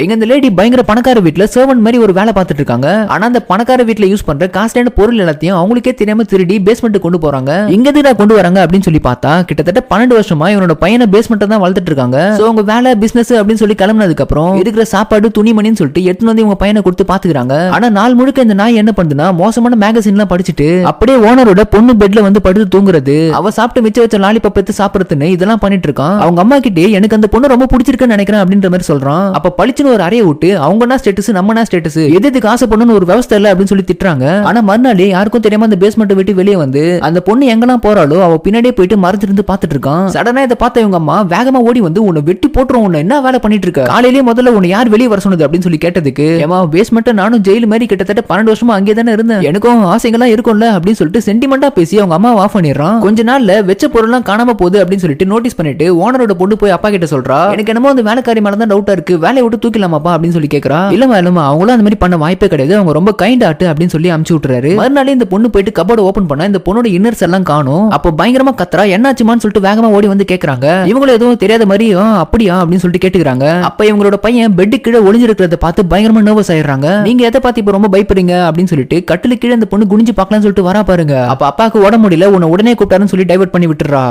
எங்க இந்த லேடி பயங்கர பணக்கார வீட்டுல சர்வன்ட் மாதிரி ஒரு வேலை பார்த்துட்டு இருக்காங்க. ஆனா அந்த பணக்கார வீட்டுல யூஸ் பண்ற காஸ்ட்லியான பொருள் எல்லாத்தையும் அவங்களுக்கே தெரியாம திருடி பேஸ்மெண்ட் கொண்டு போறாங்க. இங்க எதுக்கு கொண்டு வராங்க அப்படின்னு சொல்லி பார்த்தா கிட்டத்தட்ட 12 வருஷமா இவனோட பையனை பேஸ்மெண்ட் தான் வளர்த்துட்டு இருக்காங்க. சோ அவங்க வேலை பிசினஸ் அப்படின்னு சொல்லி கிளம்பினதுக்கு அப்புறம் இருக்கிற சாப்பாடு துணிமணின்னு சொல்லிட்டு எடுத்துட்டு வந்து இவங்க பையனை கொடுத்து பாத்துக்கிறாங்க. ஆனா நாள் முழுக்க இந்த நாய் என்ன பண்ணுதுன்னா மோசமான மேகசின் எல்லாம் படிச்சுட்டு அப்படியே ஓனரோட பொண்ணு பெட்ல வந்து படுத்து தூங்குறது, அவ சாப்பிட்டு மிச்ச வச்ச லாலிபப் எடுத்து சாப்பிடுறதுன்னு இதெல்லாம் பண்ணிட்டு இருக்கான். அவங்க அம்மா கிட்டே எனக்கு அந்த பொண்ணு ரொம்ப பிடிச்சிருக்குன்னு நினைக்கிறேன் அப்படின்ற மாதிரி சொல்றான். அப்ப பளிச்சுன்னு ஒரு அறையை விட்டு அவங்கன்னா ஸ்டேட்டஸ் நம்மனா ஸ்டேட்டஸ் எதுக்கு ஆசைப்படணும்னு ஒரு விவசாய இல்ல அப்படின்னு சொல்லி திட்டுறாங்க. ஆனா மறுநாளே யாருக்கும் தெரியாம அந்த பேஸ்மெண்ட் விட்டு வெளியே வந்து அந்த பொண்ணு எங்கெல்லாம் போறாளோ அவ பின்னாடியே போயிட்டு மறைஞ்சிருந்து பாத்துட்டு இருக்கான். சடனா இதை பார்த்த இவங்க அம்மா வேகமா ஓடி வந்து உன்னை வெட்டி போட்டுரும், உன்னை என்ன வேலை பண்ணிட்டு இருக்க, காலையிலேயே முதல்ல உன்னை யார் வெளியே வர சொன்னது அப்படின்னு சொல்லி கேட்டதுக்கு ஏமா பேஸ்மெண்ட் நானும் ஜெயில் மாதிரி கிட்டத்தட்ட 12 வருஷமா அங்கே தானே இருந்தேன், எனக்கும் ஆசைகள்லாம் இருக்கும்ல அப்படின்னு சொல்லிட்டு சென்டிமெண்டா பேசி அவங்க அம்மா ஆஃப் பண்ணிடுறான். கொஞ்ச நாள்ல வெச்ச பொருள்லாம் காணாம போகுது அப்படின்னு சொல்லிட்டு நோட்டீஸ் பண்ணிட்டு ஓனரோட பொண்ணு போய் அப்பா கிட்ட சொல்றா, எனக்கு என்னமோ அந்த வேலைக்காரி மேல தான் டவுட்டா இருக்கு, வேலையை விட்டு தூக்கலாமாப்பா அப்படின்னு சொல்லி கேக்குறா. இல்லமா அவங்களும் அந்த மாதிரி பண்ண வாய்ப்பே கிடையாது, அவங்க ரொம்ப கைண்ட் ஆட்டு அப்படின்னு சொல்லி அமுச்சு விட்டுறாரு. மறுநாளே இந்த பொண்ணு போயிட்டு கபோர்டு ஓபன் பண்ணா இந்த பொண்ணோட இன்னர்ஸ் எல்லாம் காணும். அப்போ பயங்கரமா கத்துறா, என்னாச்சுமான்னு சொல்லிட்டு வேகமா ஓடி வந்து கேக்குறாங்க. இவங்களும் எதுவும் தெரியாத மாதிரி அப்படியா அப்படின்னு சொல்லிட்டு கேட்டுக்கிறாங்க. அப்ப இவங்களோட பையன் பெட்டு கீழே ஒளிஞ்சிருக்கிறத பார்த்து பயங்கரமா நர்வஸ் ஆயிடுறாங்க. நீங்க எதை பார்த்து இப்ப ரொம்ப பயப்படுறீங்க அப்படின்னு சொல்லிட்டு கட்டில கீழே அந்த பொண்ணு குனிஞ்சு பார்க்கலாம்னு சொல்லிட்டு வரா பாருங்க. அப்ப அப்பாவுக்கு உடம்பு முடியல, உன்னை உடனே கூப்பிட்டாருன்னு சொல்லி டைவர்ட் பண்ணி விட்டுறா.